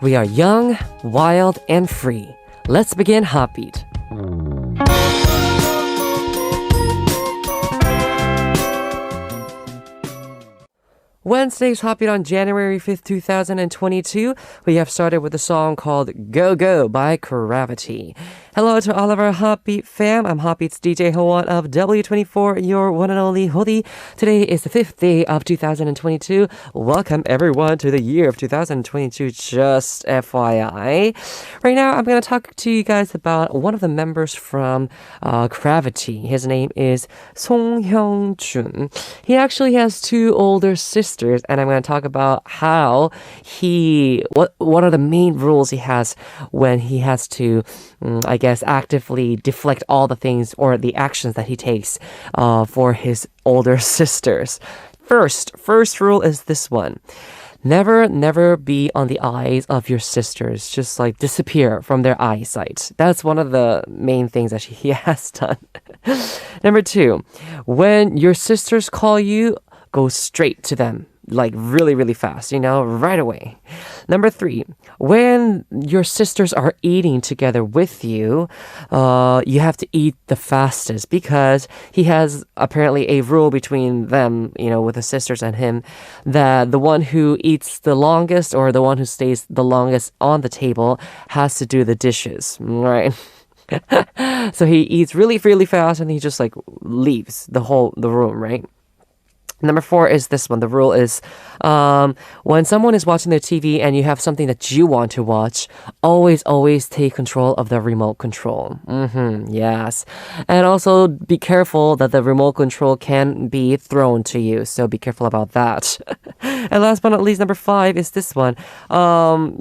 We are young, wild, and free. Let's begin HOTBEAT. Wednesday's HOTBEAT on January 5th, 2022. We have started with a song called Go Go by CRAVITY. Hello to all of our HOTBEAT fam. I'm HOTBEAT's DJ Howon of W24, your one and only Hodi. Today is the 5th day of 2022. Welcome everyone to the year of 2022, just FYI. Right now, I'm going to talk to you guys about one of the members from CRAVITY. His name is Hyeongjun. He actually has two older sisters, and I'm going to talk about how what are the main rules he has when he has to, I guess, actively deflect all the things or the actions that he takes for his older sisters. First rule is this one. Never be on the eyes of your sisters. Just like disappear from their eyesight. That's one of the main things that he has done. Number 2, when your sisters call you, go straight to them. Like really fast, right away. Number 3, when your sisters are eating together with you, you have to eat the fastest because he has apparently a rule between them, with the sisters and him, that the one who eats the longest or the one who stays the longest on the table has to do the dishes, right? So he eats really fast and he just like leaves the room, right? Number 4 is this one. The rule is when someone is watching their TV and you have something that you want to watch, always take control of the remote control. Yes. And also be careful that the remote control can be thrown to you. So be careful about that. And last but not least, number 5 is this one. When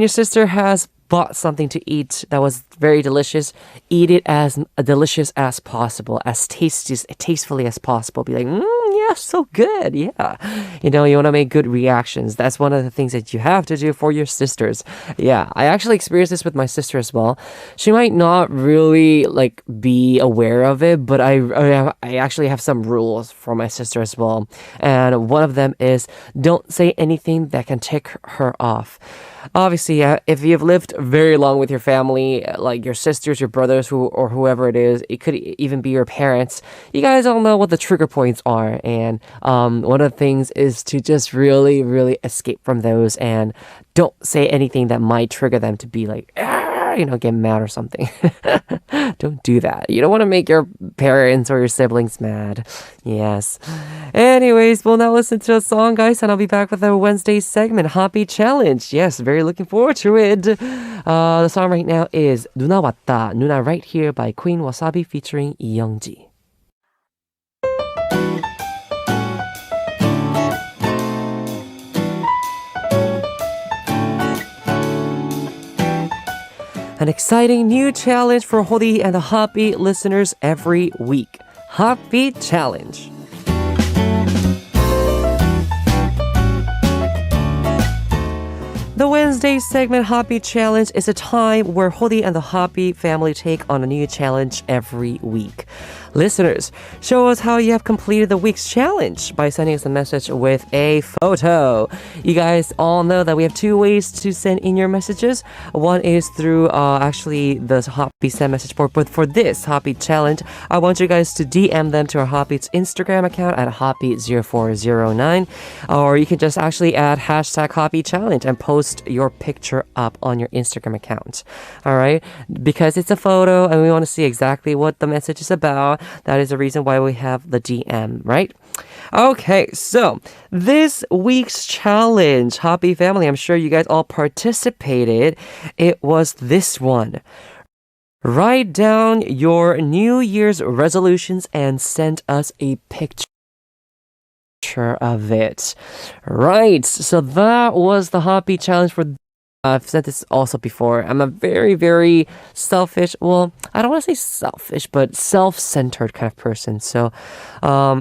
your sister has bought something to eat that was very delicious, eat it as delicious as possible, as tastefully as possible. Be like, yeah, so good, yeah. You want to make good reactions. That's one of the things that you have to do for your sisters. Yeah, I actually experienced this with my sister as well. She might not really be aware of it, but I actually have some rules for my sister as well. And one of them is don't say anything that can tick her off. Obviously, if you've lived very long with your family, like your sisters, your brothers, or whoever it is, it could even be your parents. You guys all know what the trigger points are, and one of the things is to just really escape from those and don't say anything that might trigger them to be like, get mad or something. Don't do that. You don't want to make your parents or your siblings mad. Yes. Anyways, we'll now listen to a song, guys, and I'll be back with a Wednesday segment, HOTBEAT Challenge. Yes, very looking forward to it. The song right now is 누나 왔다, 누나 right here by Queen Wasabi featuring Angie. An exciting new challenge for Hodi and the HOTBEAT listeners every week. HOTBEAT Challenge. The Wednesday segment HOTBEAT Challenge is a time where Hodi and the HOTBEAT family take on a new challenge every week. Listeners, show us how you have completed the week's challenge by sending us a message with a photo. You guys all know that we have 2 ways to send in your messages. One is through actually the HOTBEAT send message board, but for this HOTBEAT challenge, I want you guys to DM them to our HOTBEAT's Instagram account at HOTBEAT0409, or you can just actually add hashtag HOTBEAT challenge and post your picture up on your Instagram account. All right, because it's a photo and we want to see exactly what the message is about. That is the reason why we have the DM, right? Okay, so this week's challenge, HOTBEAT family, I'm sure you guys all participated. It was this one. Write down your New Year's resolutions and send us a picture of it. Right, so that was the HOTBEAT challenge for I've said this also before. I'm a very, very selfish. Well, I don't want to say selfish, but self-centered kind of person. So,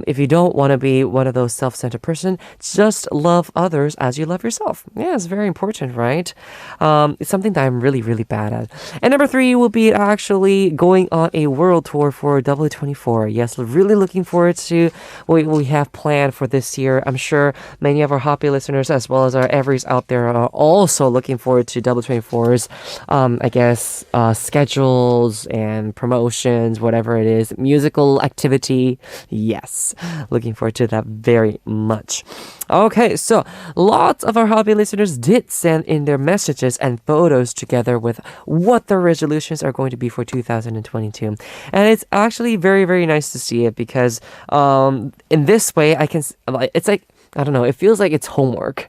if you don't want to be one of those self-centered person, just love others as you love yourself. Yeah, it's very important, right? It's something that I'm really, really bad at. And number three will be actually going on a world tour for W24. Yes, really looking forward to what we have planned for this year. I'm sure many of our happy listeners, as well as our everys out there, are also looking forward to W24's, I guess, schedules and promotions, whatever it is, musical activity. Yes, looking forward to that very much. Okay, so lots of our hobby listeners did send in their messages and photos together with what their resolutions are going to be for 2022. And it's actually very, very nice to see it because in this way, it's like, I don't know, it feels like it's homework.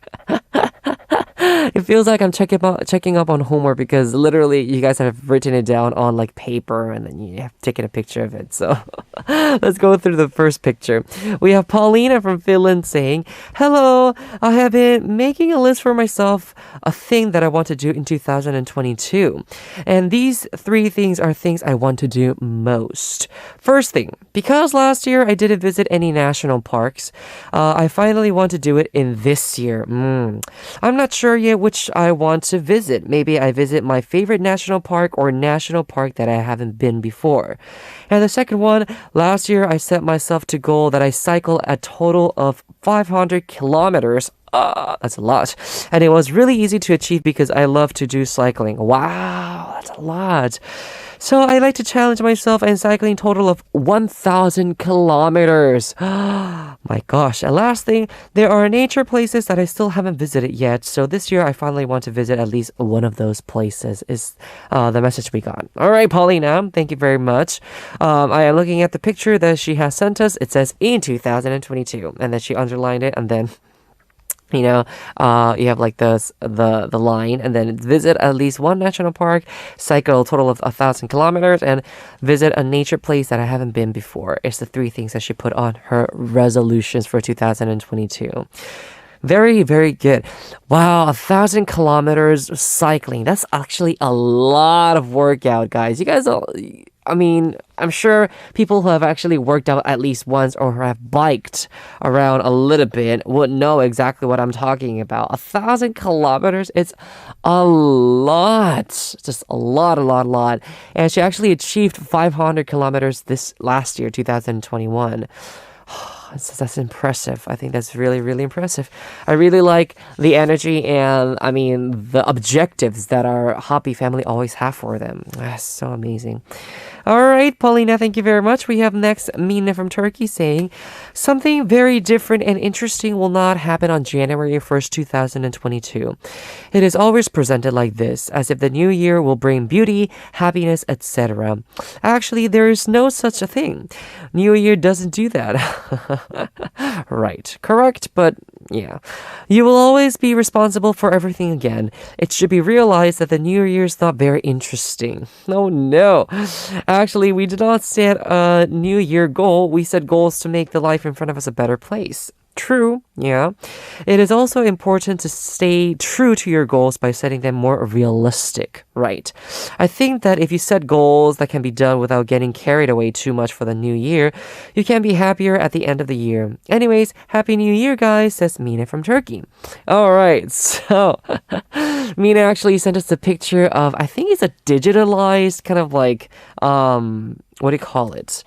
It feels like I'm checking up on homework because literally you guys have written it down on like paper and then you have taken a picture of it. So let's go through the first picture. We have Paulina from Finland saying, "Hello, I have been making a list for myself, a thing that I want to do in 2022. And these three things are things I want to do most. First thing, because last year I didn't visit any national parks, I finally want to do it in this year. I'm not sure yet which I want to visit. Maybe I visit my favorite national park or national park that I haven't been before." And the second one, last year I set myself to goal that I cycle a total of 500 kilometers. That's a lot. And it was really easy to achieve because I love to do cycling. Wow, that's a lot. So I like to challenge myself and cycling total of 1,000 kilometers. My gosh. And last thing, there are nature places that I still haven't visited yet. So this year I finally want to visit at least one of those places is the message we got. All right, Paulina, thank you very much. I am looking at the picture that she has sent us. It says in 2022 and then she underlined it and then you have like the line and then visit at least one national park, cycle a total of 1,000 kilometers, and visit a nature place that I haven't been before. It's the three things that she put on her resolutions for 2022. Very, very good. Wow, 1,000 kilometers cycling. That's actually a lot of workout, guys. You guys I'm sure people who have actually worked out at least once or who have biked around a little bit would know exactly what I'm talking about. 1,000 kilometers, it's a lot. Just a lot. And she actually achieved 500 kilometers this last year, 2021. That's impressive. I think that's really, really impressive. I really like the energy and, the objectives that our hobby family always have for them. That's so amazing. All right, Paulina, thank you very much. We have next Mina from Turkey saying, "Something very different and interesting will not happen on January 1st, 2022. It is always presented like this, as if the new year will bring beauty, happiness, etc. Actually, there is no such a thing. New Year doesn't do that." Right, correct, but yeah. "You will always be responsible for everything again. It should be realized that the new year is not very interesting." Oh no. Actually, we did not set a new year goal. We set goals to make the life in front of us a better place. True, yeah. It is also important to stay true to your goals by setting them more realistic, right? I think that if you set goals that can be done without getting carried away too much for the new year, you can be happier at the end of the year. Anyways, Happy New Year, guys, says Mina from Turkey. All right, so Mina actually sent us a picture of, I think it's a digitalized kind of like, what do you call it?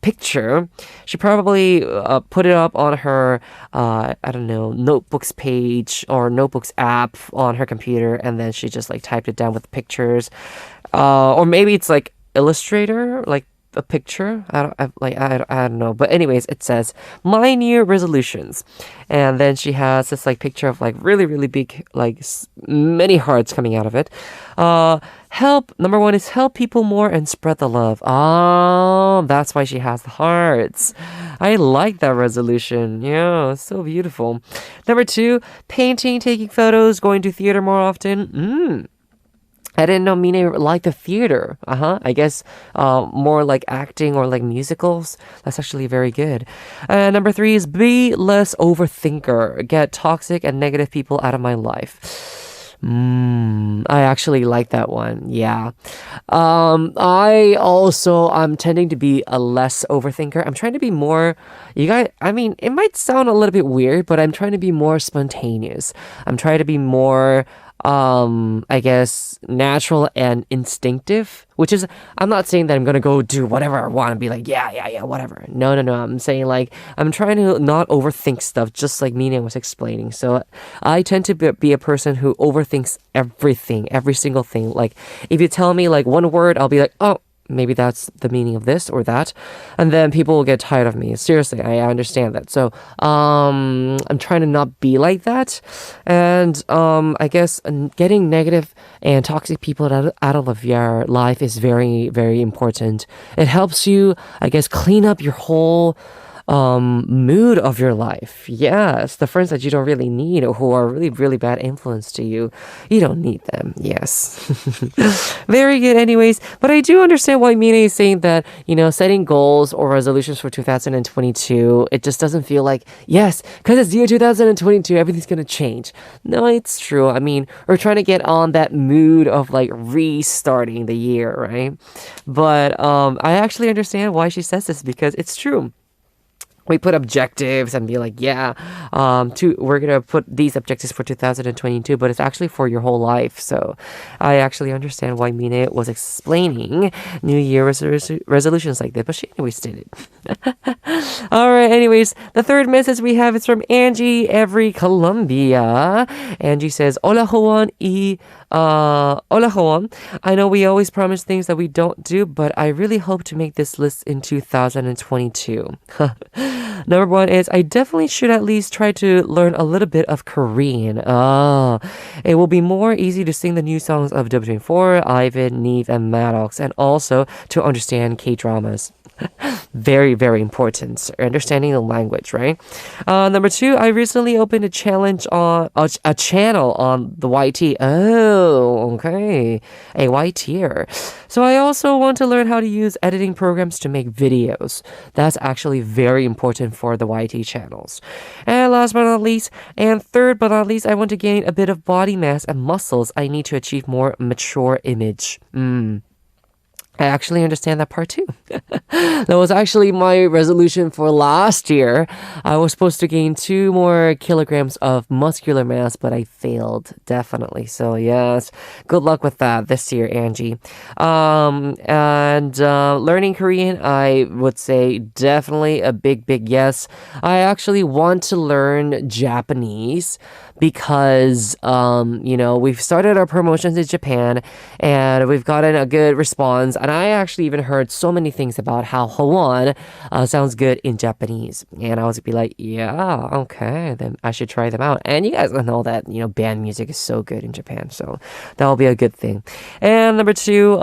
Picture. She probably put it up on her, notebooks page or notebooks app on her computer, and then she just like typed it down with pictures. Or maybe it's like Illustrator, like a picture. I don't know. But anyways, it says my New Year resolutions, and then she has this like picture of like really really big like many hearts coming out of it. Number one is help people more and spread the love. Oh, that's why she has the hearts. I like that resolution. Yeah, it's so beautiful. Number two, painting, taking photos, going to theater more often. I didn't know Mina liked the theater. I guess more like acting or like musicals. That's actually very good. Number three is be less overthinker. Get toxic and negative people out of my life. I actually like that one. Yeah. I'm tending to be a less overthinker. I'm trying to be more, you guys, I mean, it might sound a little bit weird, but I'm trying to be more spontaneous. I'm trying to be more, I guess, natural and instinctive, which is, I'm not saying that I'm gonna go do whatever I want and be like, yeah, yeah, yeah, whatever. No, no, no. I'm saying like, I'm trying to not overthink stuff, just like Mina was explaining. So I tend to be a person who overthinks everything, every single thing. Like, if you tell me like one word, I'll be like, oh, maybe that's the meaning of this or that, and then people will get tired of me. Seriously, I understand that. So I'm trying to not be like that, and I guess getting negative and toxic people out of your life is very, very important. It helps you, I guess, clean up your whole mood of your life. Yes, the friends that you don't really need or who are really, really bad influence to you, you don't need them. Yes. Very good anyways. But I do understand why Mina is saying that, setting goals or resolutions for 2022, it just doesn't feel like, yes, because it's year 2022, everything's going to change. No, it's true. I mean, we're trying to get on that mood of like restarting the year, right? But I actually understand why she says this because it's true. We put objectives and be like, yeah, we're going to put these objectives for 2022, but it's actually for your whole life. So I actually understand why Mina was explaining New Year resolutions like that, but she anyways did it. All right, anyways, the third message we have is from Angie, every Colombia. Angie says, Hola, Howon, Hola, Howon. I know we always promise things that we don't do, but I really hope to make this list in 2022. Number one is I definitely should at least try to learn a little bit of Korean. It will be more easy to sing the new songs of W24, Ivan, Neve, and Maddox, and also to understand K-dramas. Very, very important. Understanding the language, right? Number two, I recently opened a challenge on a channel on the YT. Oh, okay. A YTer. So I also want to learn how to use editing programs to make videos. That's actually very important for the YT channels. And last but not least, and third but not least, I want to gain a bit of body mass and muscles. I need to achieve more mature image. I actually understand that part too. That was actually my resolution for last year. I was supposed to gain 2 more kilograms of muscular mass, but I failed, definitely. So yes, good luck with that this year, Angie. Learning Korean, I would say definitely a big, big yes. I actually want to learn Japanese because, we've started our promotions in Japan and we've gotten a good response. And I actually even heard so many things about how Hyeongjun sounds good in Japanese. And I was be like, yeah, okay, then I should try them out. And you guys know that, band music is so good in Japan. So that will be a good thing. And number 2,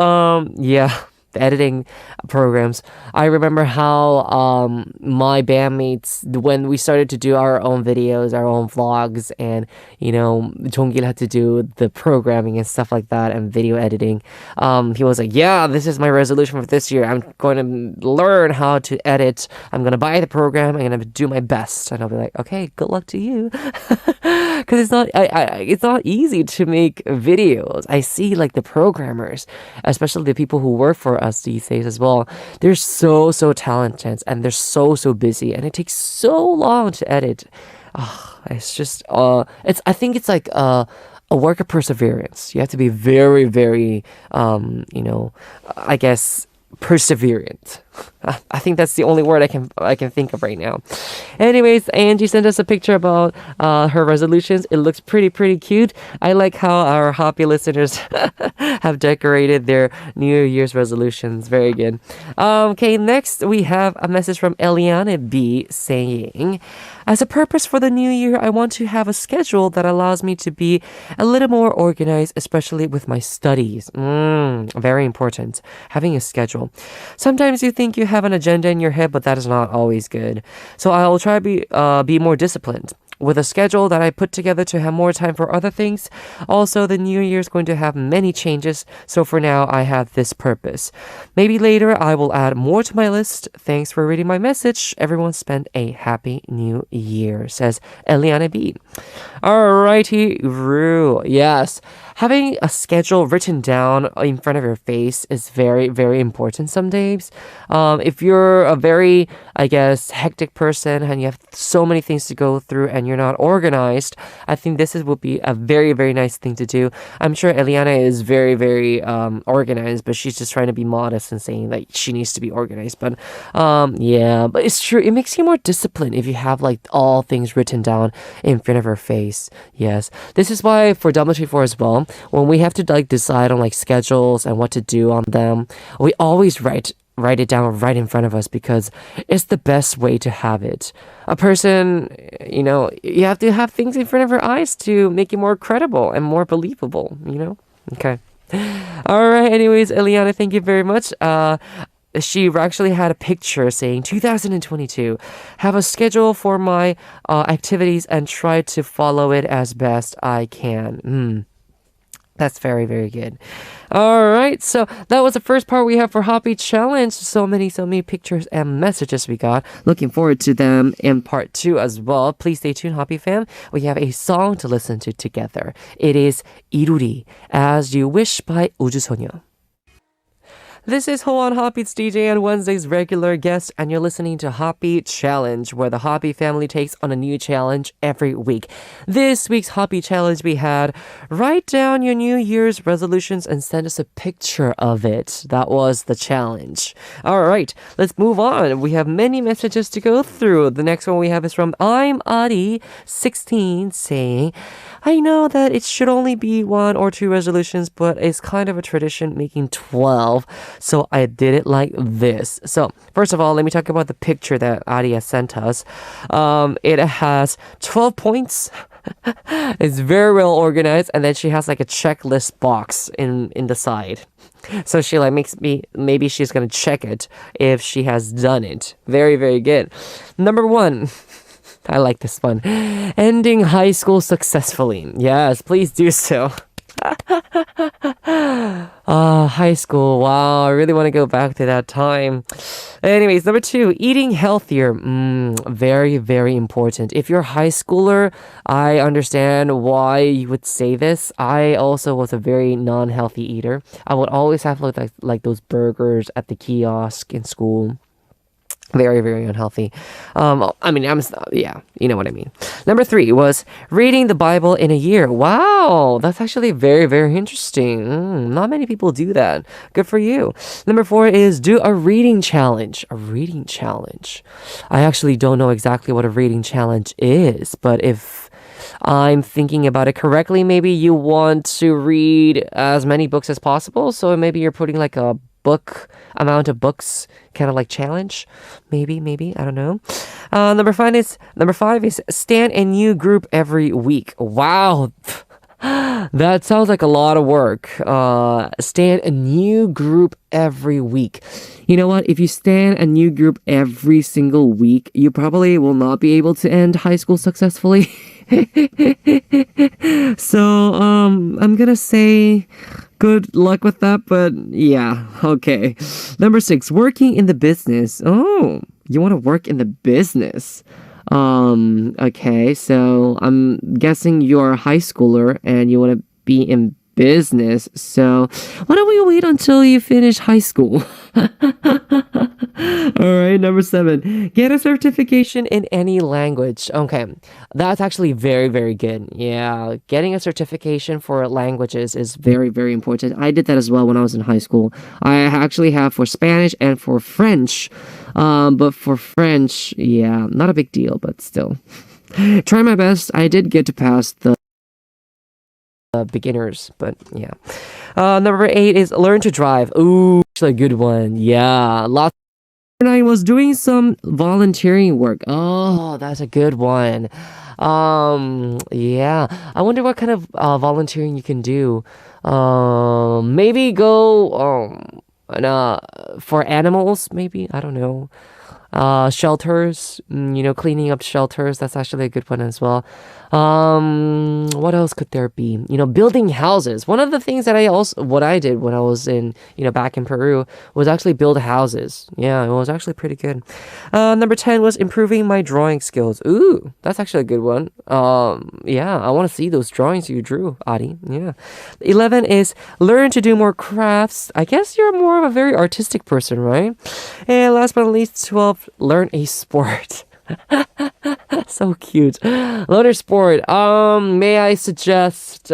the editing programs. I remember how my bandmates, when we started to do our own videos, our own vlogs, and Jonggil had to do the programming and stuff like that and video editing. He was like, yeah, this is my resolution for this year. I'm going to learn how to edit. I'm going to buy the program. I'm going to do my best. And I'll be like, okay, good luck to you. Because it's not easy to make videos. I see like the programmers, especially the people who work for us these days as well. They're so talented and they're so busy, and it takes so long to edit. It's just I think it's like a work of perseverance. You have to be very, very I guess perseverant. I think that's the only word I can think of right now. Anyways, Angie sent us a picture about her resolutions. It looks pretty cute. I like how our happy listeners have decorated their New Year's resolutions. Very good. Okay, next we have a message from Eliane B saying, as a purpose for the new year, I want to have a schedule that allows me to be a little more organized, especially with my studies. Very important. Having a schedule. Sometimes you think you have an agenda in your head, but that is not always good. So I will try to be more disciplined. with a schedule that I put together to have more time for other things. Also, the new year is going to have many changes, so for now, I have this purpose. Maybe later, I will add more to my list. Thanks for reading my message. Everyone spend a happy new year, says Eliane B. Alrighty, Rue. Yes. Having a schedule written down in front of your face is very, very important some days. If you're a very, I guess, hectic person and you have so many things to go through and you're not organized, I think would be a very, very nice thing to do. I'm sure Eliana is very, very organized, but she's just trying to be modest and saying like she needs to be organized. But yeah, but it's true. It makes you more disciplined if you have like all things written down in front of your face. Yes, this is why for W4 as well, when we have to like decide on like schedules and what to do on them, we always write it down right in front of us because it's the best way to have it. A person, you have to have things in front of your eyes to make it more credible and more believable, Okay. All right. Anyways, Eliana, thank you very much. She actually had a picture saying 2022, have a schedule for my activities and try to follow it as best I can. That's very, very good. All right, so that was the first part we have for HOTBEAT Challenge. So many pictures and messages we got. Looking forward to them in part 2 as well. Please stay tuned, HOTBEAT fam. We have a song to listen to together. It is 이루리, As You Wish by 우주소녀. This is Howon, HOTBEAT's DJ and Wednesday's regular guest, and you're listening to HOTBEAT Challenge, where the HOTBEAT family takes on a new challenge every week. This week's HOTBEAT Challenge we had, write down your New Year's resolutions and send us a picture of it. That was the challenge. All right, let's move on. We have many messages to go through. The next one we have is from Im.ari 16 saying, I know that it should only be 1 or 2 resolutions, but it's kind of a tradition making 12. So I did it like this. So first of all, let me talk about the picture that Aria sent us. It has 12 points. It's very well organized, and then she has like a checklist box in the side. So she like maybe she's gonna check it if she has done it. Very, very good. Number 1. I like this one. Ending high school successfully. Yes, please do so. High school. Wow, I really want to go back to that time. Anyways, number 2, eating healthier. Very, very important. If you're a high schooler, I understand why you would say this. I also was a very non-healthy eater. I would always have like those burgers at the kiosk in school. Very, very unhealthy. Yeah, you know what I mean. Number 3 was reading the Bible in a year. Wow, that's actually very, very interesting. Not many people do that. Good for you. Number 4 is do a reading challenge. A reading challenge. I actually don't know exactly what a reading challenge is, but if I'm thinking about it correctly, maybe you want to read as many books as possible. So maybe you're putting like a amount of books kind of like challenge, maybe I don't know. Number 5 is stand a new group every week. Wow. That sounds like a lot of work. Stand a new group every week. You know what? If you stand a new group every single week, you probably will not be able to end high school successfully. So, I'm gonna say good luck with that, but yeah, okay. Number 6, working in the business. Oh, you want to work in the business. Okay, so I'm guessing you're a high schooler and you want to be in business. So why don't we wait until you finish high school? All right, number 7, get a certification in any language. Okay, that's actually very, very good. Yeah, getting a certification for languages is very, very important. I did that as well when I was in high school. I actually have for Spanish and for French. But for French, yeah, not a big deal, but still. Try my best. I did get to pass the beginners, but yeah. Number 8 is learn to drive. Ooh, actually a good one. Yeah, lots. And I was doing some volunteering work. Oh, that's a good one. Yeah, I wonder what kind of volunteering you can do. Maybe go for animals, maybe, I don't know. Shelters, cleaning up shelters. That's actually a good one as well. What else could there be? Building houses. One of the things that what I did when I was back in Peru was actually build houses. Yeah, it was actually pretty good. Number 10 was improving my drawing skills. Ooh, that's actually a good one. Yeah, I want to see those drawings you drew, Adi. Yeah. 11 is learn to do more crafts. I guess you're more of a very artistic person, right? And last but not least, 12, learn a sport. So cute. Learn a sport. May I suggest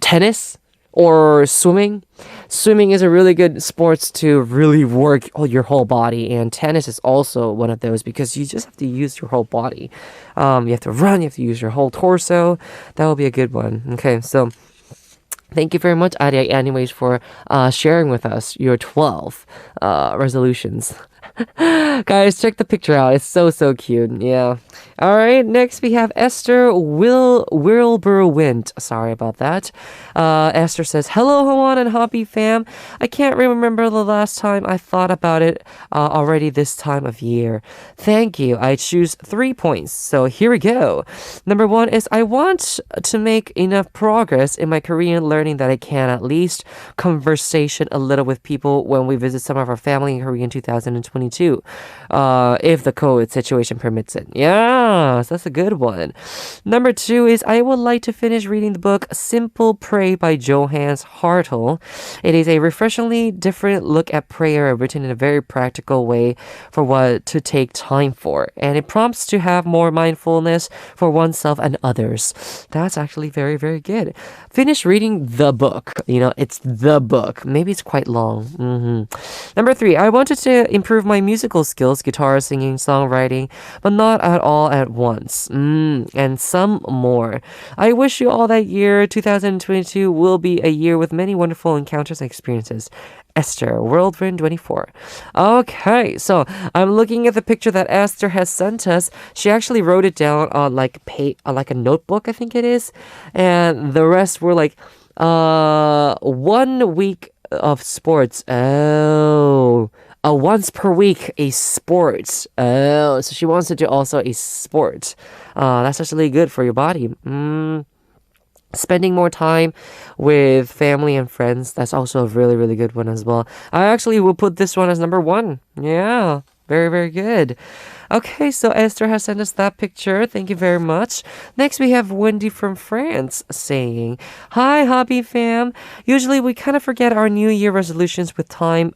tennis or swimming? Swimming is a really good sports to really work your whole body, and tennis is also one of those because you just have to use your whole body. You have to run, you have to use your whole torso. That will be a good one. Okay, so thank you very much, Adia, anyways, for sharing with us your 12 resolutions. Guys, check the picture out. It's so cute. Yeah. All right. Next, we have Esther Wilbur-Wind. Sorry about that. Esther says, "Hello, Howon and HOTBEAT fam. I can't remember the last time I thought about it already this time of year. Thank you. I choose 3 points. So here we go. Number 1 is I want to make enough progress in my Korean learning that I can at least conversation a little with people when we visit some of our family in Korea in 2022. If the COVID situation permits it." Yeah, that's a good one. Number 2 is I would like to finish reading the book Simple Pray by Johannes Hartl. It is a refreshingly different look at prayer written in a very practical way for what to take time for. And it prompts to have more mindfulness for oneself and others. That's actually very, very good. Finish reading the book. It's the book. Maybe it's quite long. Number 3, I wanted to improve my musical skills, guitar, singing, songwriting, but not at all at once. And some more. I wish you all that year 2022 will be a year with many wonderful encounters and experiences. Esther, Whirlwind 24. Okay, so I'm looking at the picture that Esther has sent us. She actually wrote it down on like a notebook, I think it is, and the rest were like 1 week of sports. Oh. Once per week, a sport. Oh, so she wants to do also a sport. That's actually good for your body. Spending more time with family and friends. That's also a really, really good one as well. I actually will put this one as number 1. Yeah. Very, very good. Okay, so Esther has sent us that picture. Thank you very much. Next, we have Wendy from France saying, "Hi, HOTBEAT fam. Usually we kind of forget our New Year resolutions with time,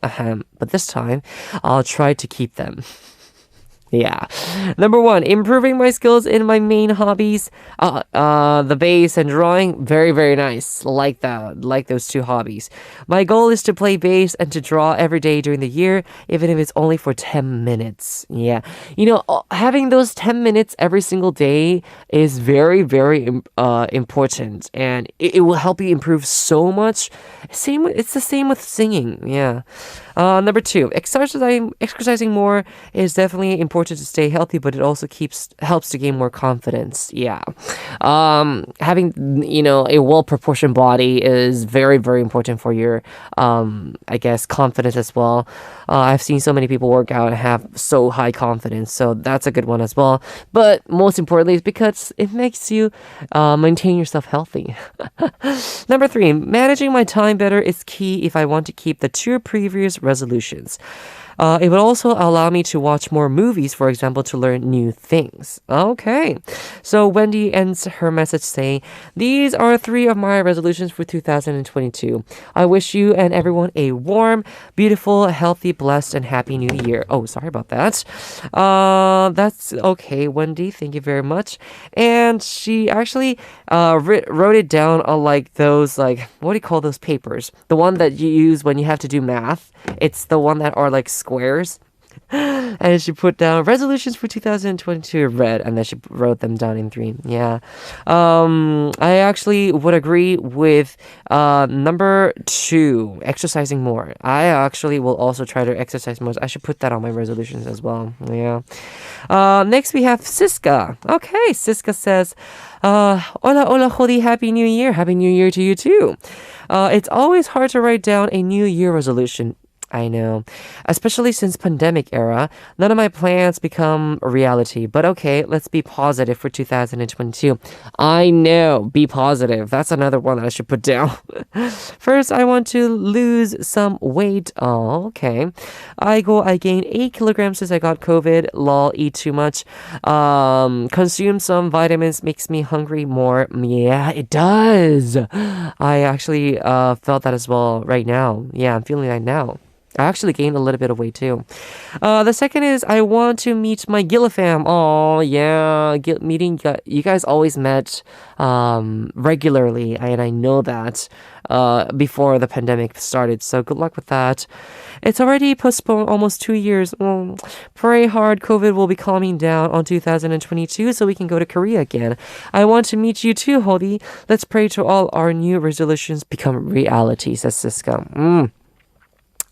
but this time I'll try to keep them." Yeah. Number 1, improving my skills in my main hobbies. The bass and drawing, very, very nice. Like that. Like those 2 hobbies. My goal is to play bass and to draw every day during the year, even if it's only for 10 minutes. Yeah. Having those 10 minutes every single day is very, very important. And it will help you improve so much. It's the same with singing. Yeah. Number 2, exercising more is definitely important to stay healthy, but it also helps to gain more confidence. Yeah. Having, a well-proportioned body is very, very important for your, I guess, confidence as well. I've seen so many people work out and have so high confidence, so that's a good one as well. But most importantly, is because it makes you maintain yourself healthy. Number 3, managing my time better is key if I want to keep the 2 previous resolutions. It would also allow me to watch more movies, for example, to learn new things. Okay. So Wendy ends her message saying, "These are 3 of my resolutions for 2022. I wish you and everyone a warm, beautiful, healthy, blessed, and happy new year." Oh, sorry about that. That's okay, Wendy. Thank you very much. And she actually wrote it down on like those, like, what do you call those papers? The one that you use when you have to do math. It's the one that are like squares. And she put down resolutions for 2022 in red, and then she wrote them down in green. Yeah. I actually would agree with number 2, exercising more. I actually will also try to exercise more. I should put that on my resolutions as well. Yeah. Next we have Sisca. Okay, Sisca says, "Hola, hola, Hodi, Happy New Year. Happy New Year to you too. It's always hard to write down a New Year resolution. I know. Especially since pandemic era, none of my plans become a reality. But okay, let's be positive for 2022. I know, be positive. That's another one that I should put down. First, I want to lose some weight. Oh, okay. I gained 8 kilograms since I got COVID. Lol, eat too much. Consume some vitamins makes me hungry more. Yeah, it does. I actually felt that as well right now. Yeah, I'm feeling that now. I actually gained a little bit of weight too. The second is I want to meet my Gilla fam. Oh yeah, meeting you guys always met regularly, and I know that before the pandemic started. So good luck with that. It's already postponed almost 2 years. Pray hard COVID will be calming down on 2022 so we can go to Korea again. I want to meet you too, Hodi. Let's pray to all our new resolutions become reality, says Sisca.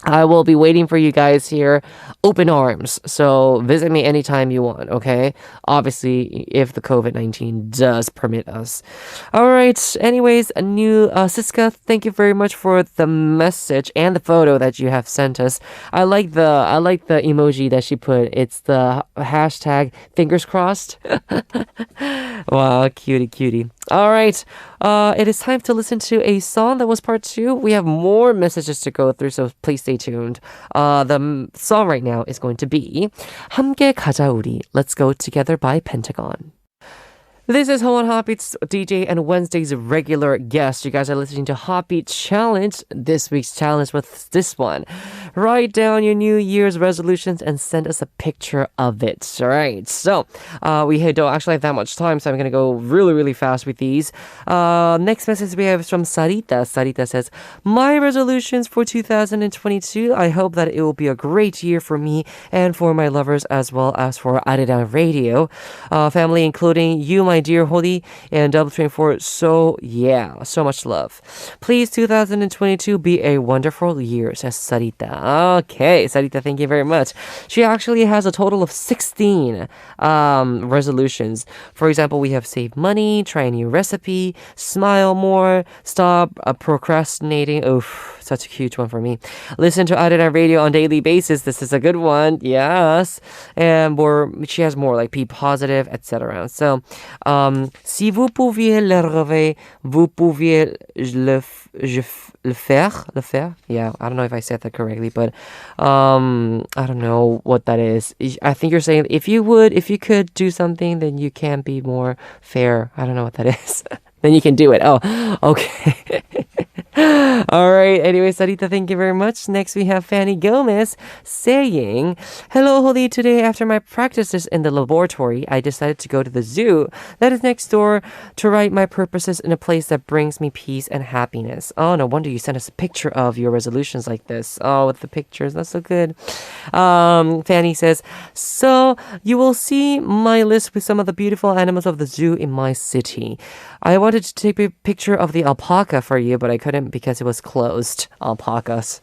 I will be waiting for you guys here, open arms. So visit me anytime you want, okay? Obviously, if the COVID-19 does permit us. All right. Anyways, a new Sisca, thank you very much for the message and the photo that you have sent us. I like the emoji that she put. It's the hashtag fingers crossed. Wow, cutie. All right. It is time to listen to a song that was part 2. We have more messages to go through, so please stay tuned. The song right now is going to be 함께 가자 우리. Let's Go Together by Pentagon. This is Howon Heartbeat's DJ and Wednesday's regular guest. You guys are listening to Heartbeat Challenge. This week's challenge was this one. Write down your New Year's resolutions and send us a picture of it. All right. So we don't actually have that much time, so I'm going to go really, really fast with these. Next message we have is from Saritta. Saritta says, my resolutions for 2022, I hope that it will be a great year for me and for my lovers as well as for Arirang Radio. Family including you, my dear Hodi, and Double 24. So yeah, so much love. Please 2022 be a wonderful year, says Saritta. Okay, Saritta, thank you very much. She actually has a total of 16 resolutions. For example, we have save money, try a new recipe, smile more, stop procrastinating. Oof, such a huge one for me. Listen to Arirang Radio on daily basis. This is a good one. Yes. And more, she has more like be positive, etc. So, si vous pouviez le rêver, vous pouviez le faire. Yeah, I don't know if I said that correctly, but I don't know what that is. I think you're saying if you could do something, then you can be more fair. I don't know what that is. Then you can do it. Oh, okay. All right. Anyway, Sarita, thank you very much. Next, we have Fany Gomez saying, hello, Hodi. Today, after my practices in the laboratory, I decided to go to the zoo that is next door to write my purposes in a place that brings me peace and happiness. Oh, no wonder you sent us a picture of your resolutions like this. Oh, with the pictures. That's so good. Fany says, so you will see my list with some of the beautiful animals of the zoo in my city. I wanted to take a picture of the alpaca for you, but I couldn't because it was closed. Alpacas.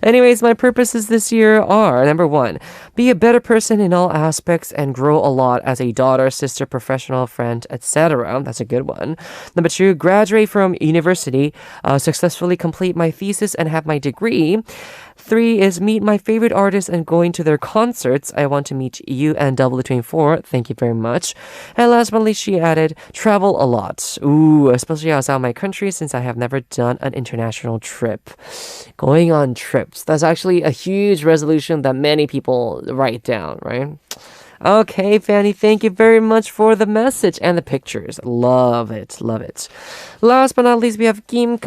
Anyways, my purposes this year are, number 1, be a better person in all aspects and grow a lot as a daughter, sister, professional, friend, etc. That's a good one. Number 2, graduate from university, successfully complete my thesis and have my degree. 3 is meet my favorite artists and going to their concerts. I want to meet you and W24. Thank you very much. And last but not least, she added, travel a lot. Ooh, especially outside my country since I have never done an international trip. Going on trips. That's actually a huge resolution that many people write down, right? Okay, Fany, thank you very much for the message and the pictures. Love it. Last but not least, we have Kymm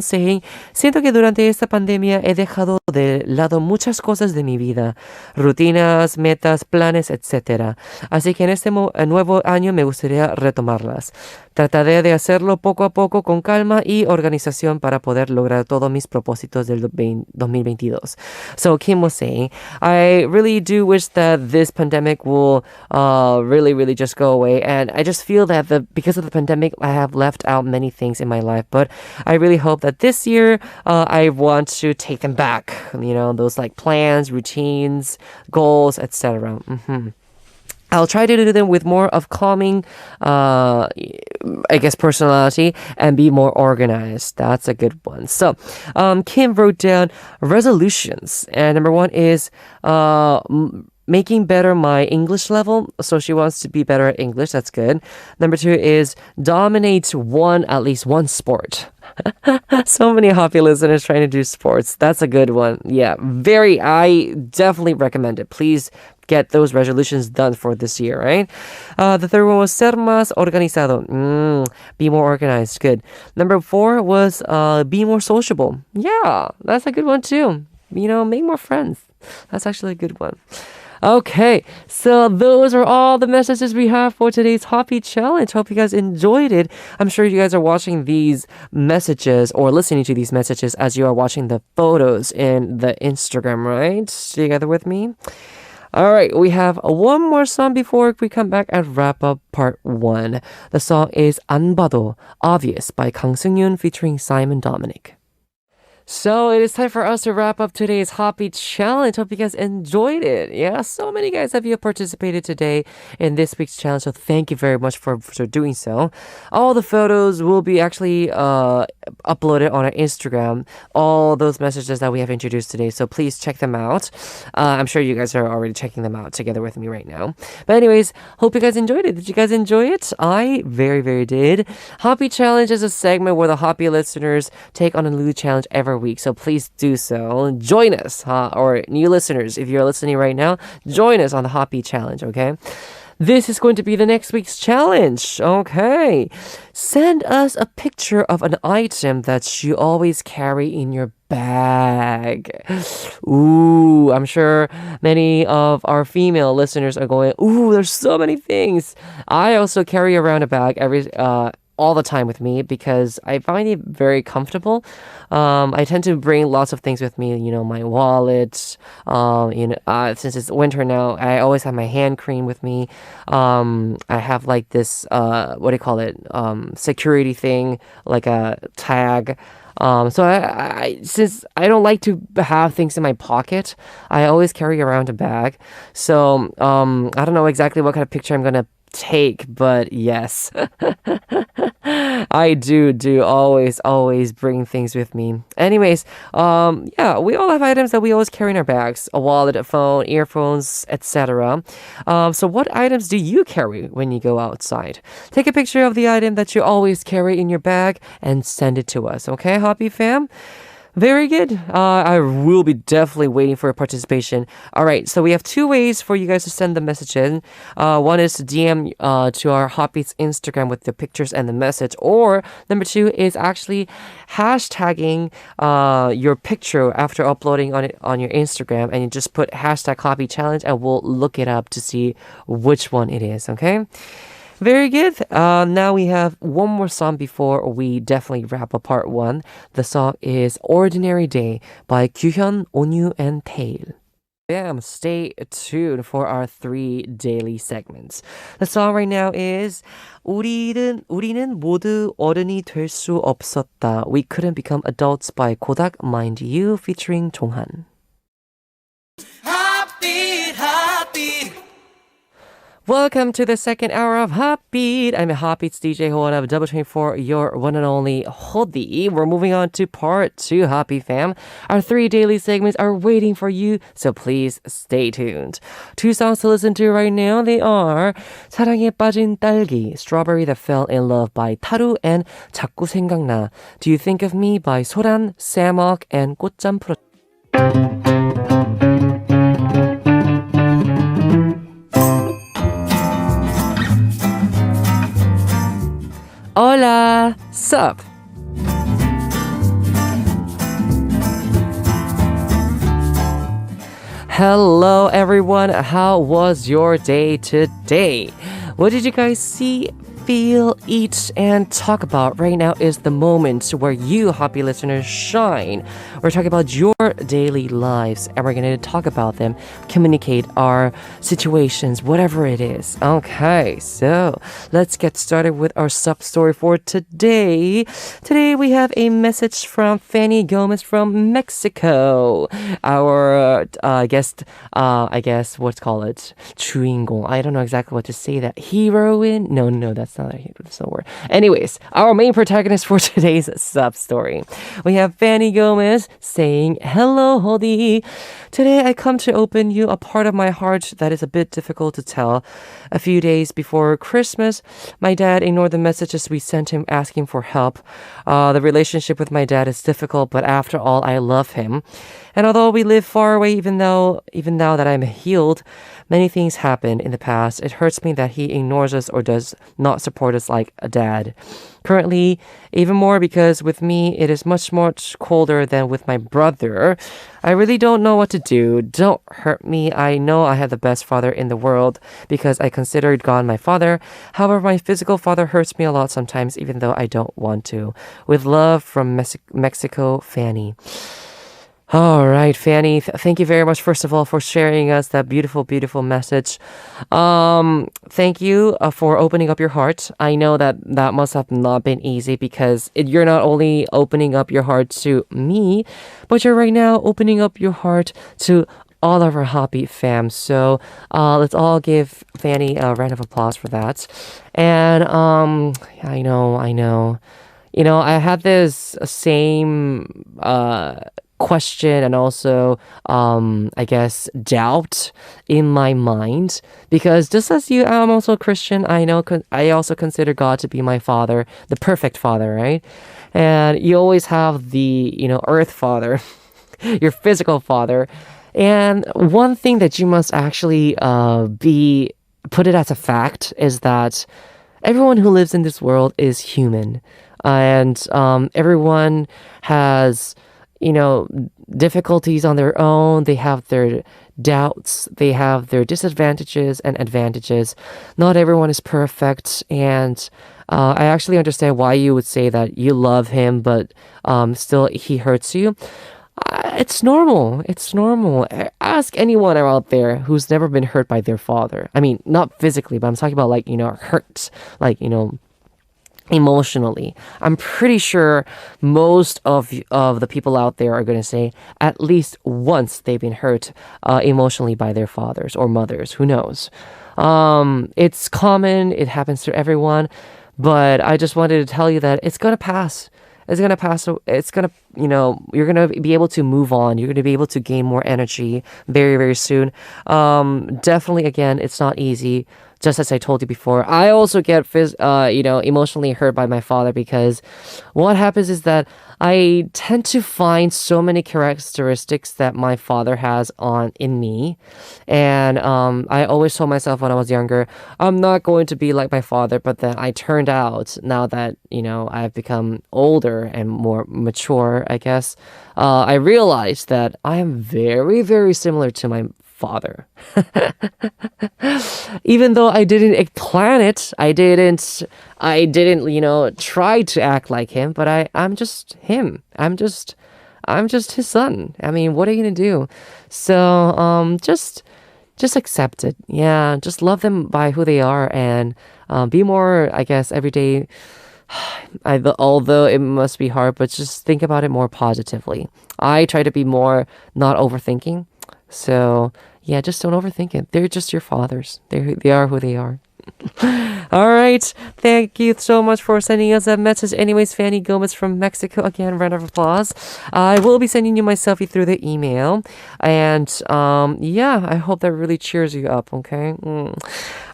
saying, siento que durante esta pandemia he dejado de lado muchas cosas de mi vida, rutinas, metas, planes, etc. Así que en este nuevo año me gustaría retomarlas. Trataré de hacerlo poco a poco con calma y organización para poder lograr todos mis propósitos del 2022. So Kymm was saying, I really do wish that this pandemic will really just go away. And I just feel that because of the pandemic, I have left out many things in my life. But I really hope that this year, I want to take them back. You know, those like plans, routines, goals, etc. I'll try to do them with more of calming, I guess, personality and be more organized. That's a good one. So, Kymm wrote down resolutions. And number one is making better my English level. So she wants to be better at English. That's good. Number two is dominate at least one sport. So many Hoppy listeners trying to do sports. That's a good one. Yeah, I definitely recommend it. Please get those resolutions done for this year, right? The third one was ser más organizado. Be more organized. Good. Number four was be more sociable. Yeah, that's a good one too. Make more friends. That's actually a good one. Okay, so those are all the messages we have for today's Hoppy Challenge. Hope you guys enjoyed it. I'm sure you guys are watching these messages or listening to these messages as you are watching the photos in the Instagram, right? Together with me? All right, we have one more song before we come back and wrap up part one. The song is 안 봐도 Obvious by Kang Seung-yoon featuring Simon Dominic. So it is time for us to wrap up today's Hoppy Challenge. Hope you guys enjoyed it. Yeah, so many guys have participated today in this week's challenge. So thank you very much for doing so. All the photos will be actually uploaded on our Instagram. All those messages that we have introduced today. So please check them out. I'm sure you guys are already checking them out together with me right now. But anyways, hope you guys enjoyed it. Did you guys enjoy it? I very, very did. Hoppy Challenge is a segment where the Hoppy listeners take on a new challenge every week, so please do so. Join us, or new listeners, if you're listening right now, join us on the Hoppy Challenge, okay? This is going to be the next week's challenge, okay? Send us a picture of an item that you always carry in your bag. Ooh, I'm sure many of our female listeners are going, ooh, there's so many things. I also carry around a bag all the time with me because I find it very comfortable. I tend to bring lots of things with me, my wallet, since it's winter now, I always have my hand cream with me. I have like this, what do you call it? Security thing, like a tag. So I since I don't like to have things in my pocket, I always carry around a bag. So, I don't know exactly what kind of picture I'm gonna take, but yes. I do always bring things with me. Anyways, yeah, we all have items that we always carry in our bags: a wallet, a phone, earphones, etc. So what items do you carry when you go outside? Take a picture of the item that you always carry in your bag and send it to us, okay, Hoppy fam? Very good. I will be definitely waiting for your participation. All right, so we have two ways for you guys to send the message in. One is to DM to our Hotbeats Instagram with the pictures and the message. Or number two is actually hashtagging your picture after uploading on your Instagram, and you just put hashtag Hoppy Challenge, and we'll look it up to see which one it is, okay? Very good. Now we have one more song before we definitely wrap up part one. The song is Ordinary Day by Kyuhyun, Onyu, and Tail. Bam, stay tuned for our 3 daily segments. The song right now is 우리는 모두 어른이 될 수 없었다. We couldn't become adults by Kodak Mind You featuring 종한. Heartbeat. Welcome to the second hour of Heartbeat. I'm Heartbeat's DJ Hyeon of Double 24, your one and only Hodi. We're moving on to part 2, Happy Fam. Our 3 daily segments are waiting for you, so please stay tuned. 2 songs to listen to right now. They are 사랑에 빠진 딸기, Strawberry That Fell in Love by 타루 and 자꾸 생각나, Do You Think of Me by 소란, Samok, and 꽃잠 프로. Hola, Ssup. Hello, everyone. How was your day today? What did you guys see feel, eat, and talk about right now is the moment where you, happy listeners, shine. We're talking about your daily lives, and we're going to talk about them, communicate our situations, whatever it is. Okay, so let's get started with our sub story for today. Today we have a message from Fany Gomez from Mexico. Our guest, I guess, what's called it? 주인공. I don't know exactly what to say. That heroine? No, that's not a word. Anyways, our main protagonist for today's sub story. We have Fany Gomez saying, "Hello, Hodi. Today I come to open you a part of my heart that is a bit difficult to tell. A few days before Christmas, my dad ignored the messages we sent him asking for help. The relationship with my dad is difficult, but after all, I love him. And although we live far away, even now that I'm healed, many things happened in the past. It hurts me that he ignores us or does not support us like a dad. Currently, even more because with me, it is much colder than with my brother. I really don't know what to do. Don't hurt me. I know I have the best father in the world because I considered God my father. However, my physical father hurts me a lot sometimes, even though I don't want to. With love from Mexico, Fany." All right, Fany, thank you very much, first of all, for sharing us that beautiful, beautiful message. Thank you for opening up your heart. I know that must have not been easy because you're not only opening up your heart to me, but you're right now opening up your heart to all of our HOTBEAT fam. So let's all give Fany a round of applause for that. And I know. You know, I had this same question and also I guess doubt in my mind because just as you, I'm also a Christian. I know I also consider God to be my father, the perfect father, right? And you always have the earth father, your physical father. And one thing that you must actually put it as a fact is that everyone who lives in this world is human, and everyone has difficulties on their own. They have their doubts. They have their disadvantages and advantages. Not everyone is perfect. And I actually understand why you would say that you love him, but still he hurts you. It's normal. It's normal. Ask anyone out there who's never been hurt by their father. I mean, not physically, but I'm talking about hurt. Emotionally. I'm pretty sure most of the people out there are going to say at least once they've been hurt emotionally by their fathers or mothers. Who knows? It's common. It happens to everyone. But I just wanted to tell you that it's going to pass. It's going to pass. It's going to, you're going to be able to move on. You're going to be able to gain more energy very, very soon. Definitely, again, it's not easy. Just as I told you before, I also get emotionally hurt by my father because what happens is that I tend to find so many characteristics that my father has in me. And I always told myself when I was younger, I'm not going to be like my father. But then I turned out, now that, I've become older and more mature, I guess, I realized that I am very, very similar to my father. Even though I didn't plan it, I didn't try to act like him, but I'm just him. I'm just his son. I mean, what are you gonna do? So just accept it. Yeah, just love them by who they are and be more, I guess, every day. Although it must be hard, but just think about it more positively. I try to be more not overthinking. So, yeah, just don't overthink it. They're just your fathers. They are who they are. All right. Thank you so much for sending us that message. Anyways, Fany Gomez from Mexico. Again, round of applause. I will be sending you my selfie through the email. And, I hope that really cheers you up, okay?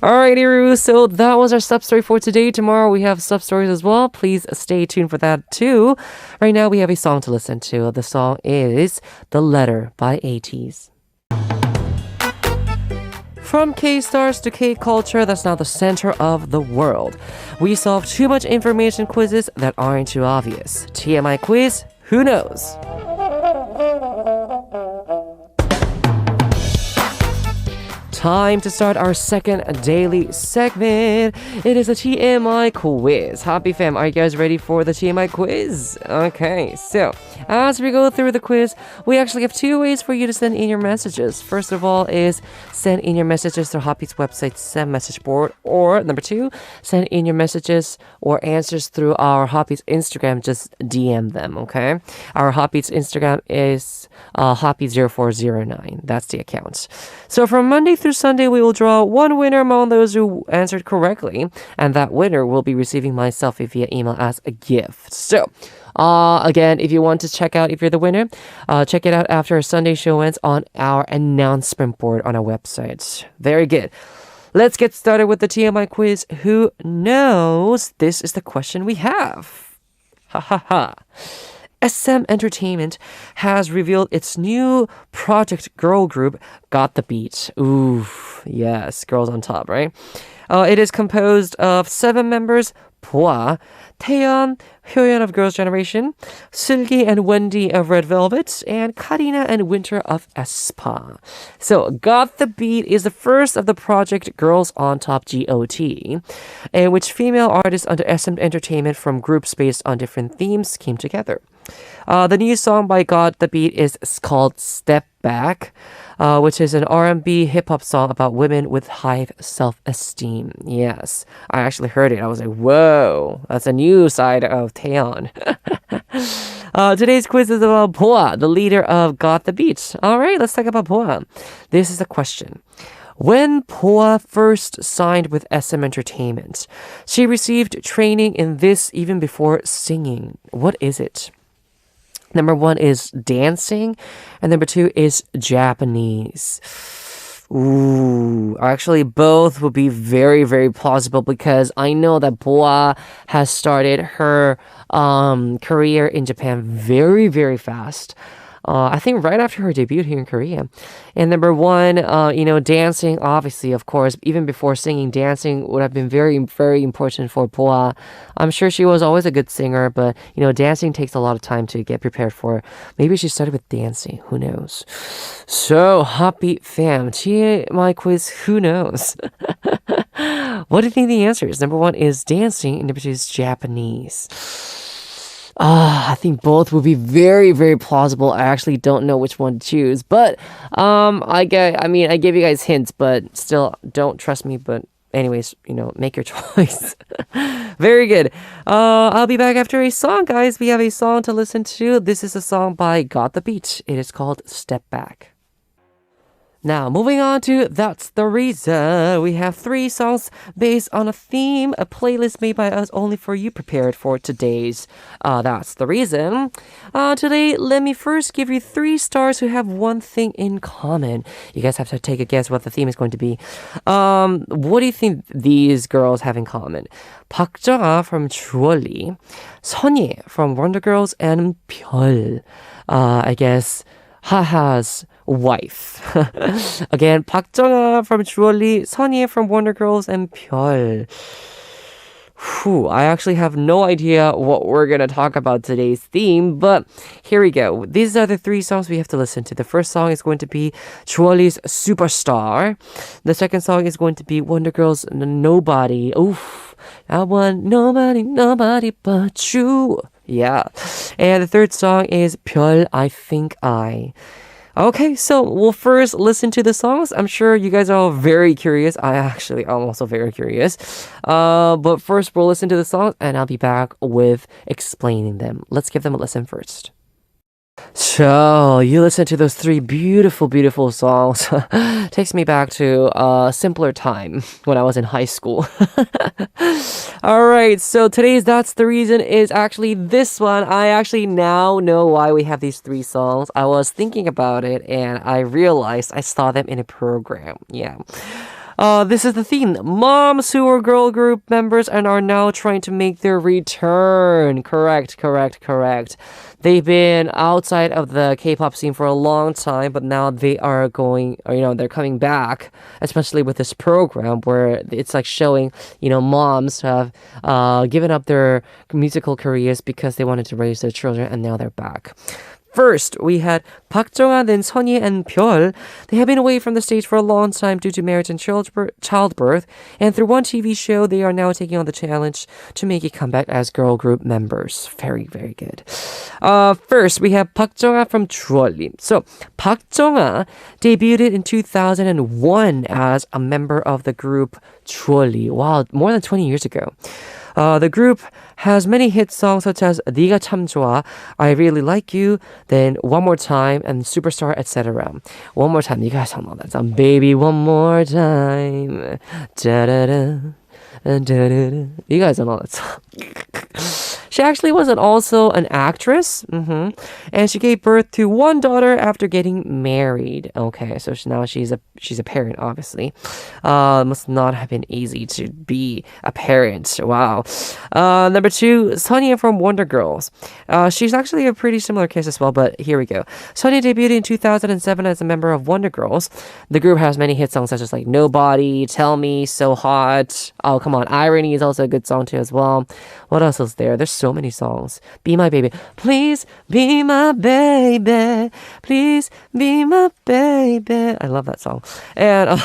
All right, Iru. So that was our sub story for today. Tomorrow we have sub stories as well. Please stay tuned for that too. Right now we have a song to listen to. The song is The Letter by ATEEZ. From K-stars to K-culture that's now the center of the world. We solve too much information quizzes that aren't too obvious. TMI Quiz, who knows? Time to start our second daily segment. It is a TMI quiz. Happy fam, are you guys ready for the TMI quiz? Okay, so as we go through the quiz, we actually have two ways for you to send in your messages. First of all is send in your messages through HOTBEAT's website send message board, or number two, send in your messages or answers through our HOTBEAT's Instagram. Just DM them, okay? Our HOTBEAT's Instagram is HOTBEAT0409. That's the account. So from Monday through Sunday, we will draw one winner among those who answered correctly, and that winner will be receiving my selfie via email as a gift. So, again, if you want to check out if you're the winner, check it out after our Sunday show ends on our announcement board on our website. Very good. Let's get started with the TMI quiz. Who knows? This is the question we have. Ha ha ha. SM Entertainment has revealed its new project girl group, Got the Beat. Ooh, yes, girls on top, right? It is composed of 7 members, 보아, 태연, Hyeon of Girls' Generation, Seulgi and Wendy of Red Velvet, and Karina and Winter of aespa. So, Got the Beat is the first of the project Girls on Top GOT, in which female artists under SM Entertainment from groups based on different themes came together. The new song by Got the Beat is called Step Back, which is an R&B hip-hop song about women with high self-esteem. Yes, I actually heard it. I was like, whoa, that's a new side of Taeyeon. Today's quiz is about 보아, the leader of Got the Beat. All right, let's talk about 보아. This is the question. When 보아 first signed with SM Entertainment, she received training in this even before singing. What is it? Number 1 is dancing, and number 2 is Japanese. Ooh, actually both would be very, very plausible because I know that 보아 has started her career in Japan very, very fast. I think right after her debut here in Korea. And number 1, dancing, obviously, of course, even before singing, dancing would have been very, very important for 보아. I'm sure she was always a good singer, but, dancing takes a lot of time to get prepared for. Maybe she started with dancing. Who knows? So, HOTBEAT fam, TMI quiz, who knows? What do you think the answer is? Number 1 is dancing, and number 2 is Japanese. I think both would be very, very plausible. I actually don't know which one to choose, but I gave you guys hints, but still don't trust me. But anyways, make your choice. Very good. I'll be back after a song, guys. We have a song to listen to. This is a song by Got the Beat. It is called Step Back. Now, moving on to That's the Reason. We have 3 songs based on a theme, a playlist made by us only for you, prepared for today's That's the Reason. Today, let me first give you 3 stars who have one thing in common. You guys have to take a guess what the theme is going to be. What do you think these girls have in common? 박정아 from 주얼리, 선예 from Wonder Girls, and 별, I guess, 하하's wife. Again, 박정아 from 주얼리, 선예 from Wonder Girls, and 별. I actually have no idea what we're going to talk about today's theme, but here we go. These are the 3 songs we have to listen to. The first song is going to be 주얼리's Superstar. The second song is going to be Wonder Girls' Nobody. Oof, I want nobody but you. Yeah. And the third song is 별, I Think I. Okay, so we'll first listen to the songs. I'm sure you guys are all very curious. I'm also very curious. But first, we'll listen to the songs, and I'll be back with explaining them. Let's give them a listen first. So, you listen to those 3 beautiful, beautiful songs. Takes me back to a simpler time when I was in high school. Alright, so today's That's the Reason is actually this one. I actually now know why we have these 3 songs. I was thinking about it and I realized I saw them in a program. Yeah. This is the theme. Moms who are girl group members and are now trying to make their return. Correct. They've been outside of the K-pop scene for a long time, but now they are they're coming back, especially with this program where it's like showing, moms who have given up their musical careers because they wanted to raise their children, and now they're back. First, we had Park Jong-un, then Sunny and Pyeol. They have been away from the stage for a long time due to marriage and childbirth, and through one TV show, they are now taking on the challenge to make a comeback as girl group members. Very, very good. First, we have Park Jong-un from Chuollim. So, Park Jong-un debuted in 2001 as a member of the group Chuolli. Wow, more than 20 years ago. The group has many hit songs such as 네가 참 좋아, I Really Like You, then One More Time, and Superstar, etc. One More Time, you guys all know that song. Baby, One More Time. Da-da-da, da-da-da. You guys don't know that song. She actually was also an actress, and she gave birth to one daughter after getting married. Okay, so now she's a parent, obviously. Must not have been easy to be a parent. Wow. Number 2, Sonia from Wonder Girls. She's actually a pretty similar case as well, but here we go. Sonia debuted in 2007 as a member of Wonder Girls. The group has many hit songs such as like Nobody, Tell Me, So Hot. Oh, come on. Irony is also a good song too as well. What else is there? There's so many songs. Be My Baby. Please be my baby. Please be my baby. I love that song. And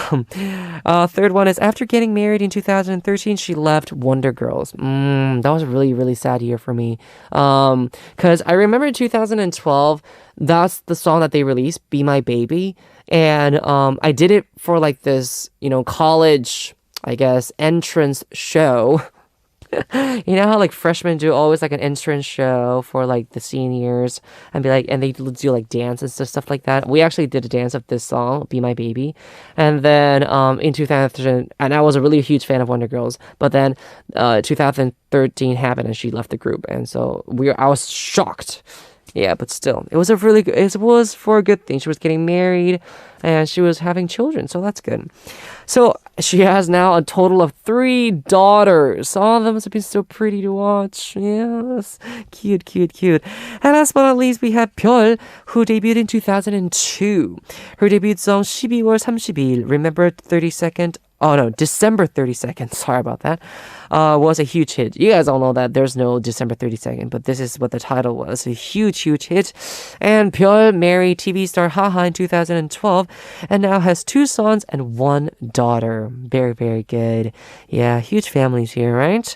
third one is after getting married in 2013, she left Wonder Girls. That was a really, really sad year for me. Because I remember in 2012, that's the song that they released, Be My Baby. And I did it for like this, college, I guess, entrance show. You know how like freshmen do always like an entrance show for like the seniors and be like, and they do like dances and stuff like that. We actually did a dance of this song, Be My Baby. And then in 2000, and I was a really huge fan of Wonder Girls, but then 2013 happened and she left the group. And so I was shocked. Yeah, but still, it was for a good thing. She was getting married and she was having children, so that's good. So she has now a total of 3 daughters. All of them have been so pretty to watch. Yes, cute, cute, cute. And last but not least, we have Pyeol, who debuted in 2002. Her debut song 12월 30일, remember 32nd? Oh no, December 32nd. Sorry about that. Was a huge hit. You guys all know that there's no December 32nd, but this is what the title was. A huge, huge hit. And Pyeol married TV star HaHa in 2012 and now has 2 sons and 1 daughter. Very, very good. Yeah, huge families here, right?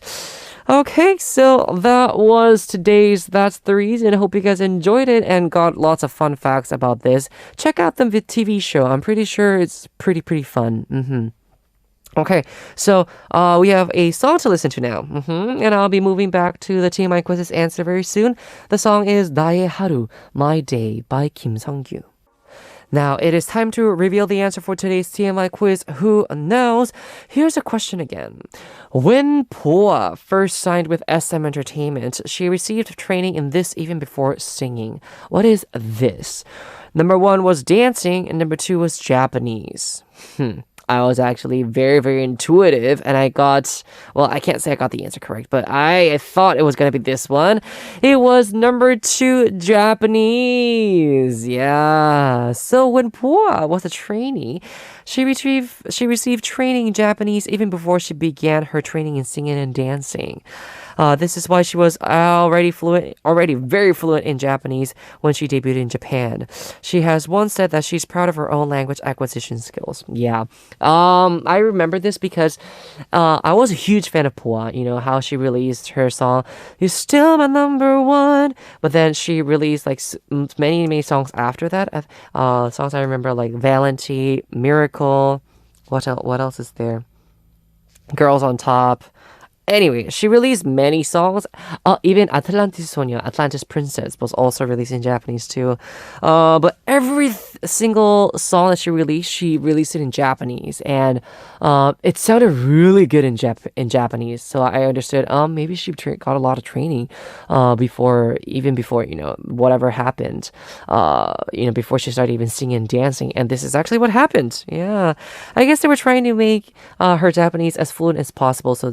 Okay, so that was today's That's the Reason. I hope you guys enjoyed it and got lots of fun facts about this. Check out the TV show. I'm pretty sure it's pretty fun. Okay, so we have a song to listen to now. And I'll be moving back to the TMI Quiz's answer very soon. The song is 나의 하루, My Day by Kim Sung-gyu. Now, it is time to reveal the answer for today's TMI quiz. Who knows? Here's a question again. When Poa first signed with SM Entertainment, she received training in this even before singing. What is this? Number 1 was dancing, and number 2 was Japanese. I was actually very, very intuitive and I can't say I got the answer correct, but I thought it was going to be this one. It was number 2, Japanese. Yeah. So when Poa was a trainee, she received training in Japanese even before she began her training in singing and dancing. This is why she was already very fluent in Japanese when she debuted in Japan. She has once said that she's proud of her own language acquisition skills. Yeah. I remember this because I was a huge fan of Poa. You know, how she released her song, You're Still My Number One. But then she released like many, many songs after that. Songs I remember like Valentine, Miracle. What else is there? Girls on Top. Anyway, she released many songs. Even Atlantis Sonia, Atlantis Princess, was also released in Japanese too. But every single song that she released it in Japanese, and it sounded really good in Japanese. So I understood. Maybe she got a lot of training before whatever happened. Before she started even singing and dancing. And this is actually what happened. Yeah, I guess they were trying to make her Japanese as fluent as possible, so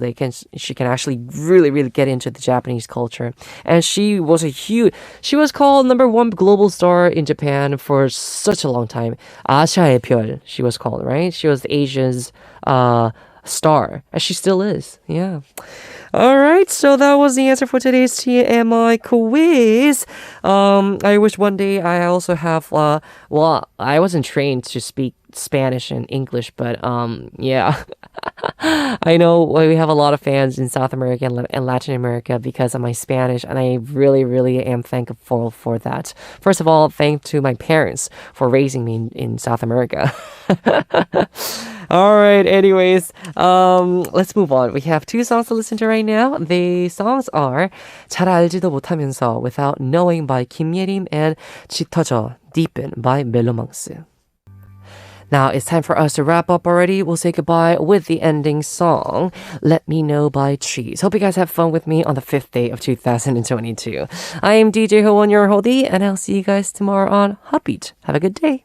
she can actually really, really get into the Japanese culture. And she was called number 1 global star in Japan for such a long time. 아시아의 별, she was called, right? She was Asia's star, as she still is. Yeah. All right, so that was the answer for today's TMI quiz. I wish one day I also have, well, I wasn't trained to speak Spanish and English, but yeah. I know we have a lot of fans in South America and Latin America because of my Spanish, and I really, really am thankful for that. First of all, thanks to my parents for raising me in South America. All right, anyways, let's move on. We have two songs to listen to right now. The songs are 잘 알지도 못하면서 Without Knowing by Kymm and 짙어져 Deepen by 멜로망스. Now it's time for us to wrap up already. We'll say goodbye with the ending song, Let Me Know by Trees. Hope you guys have fun with me on the 5th day of 2022. I am DJ Howon, your Hodi, and I'll see you guys tomorrow on HOTBEAT. Have a good day.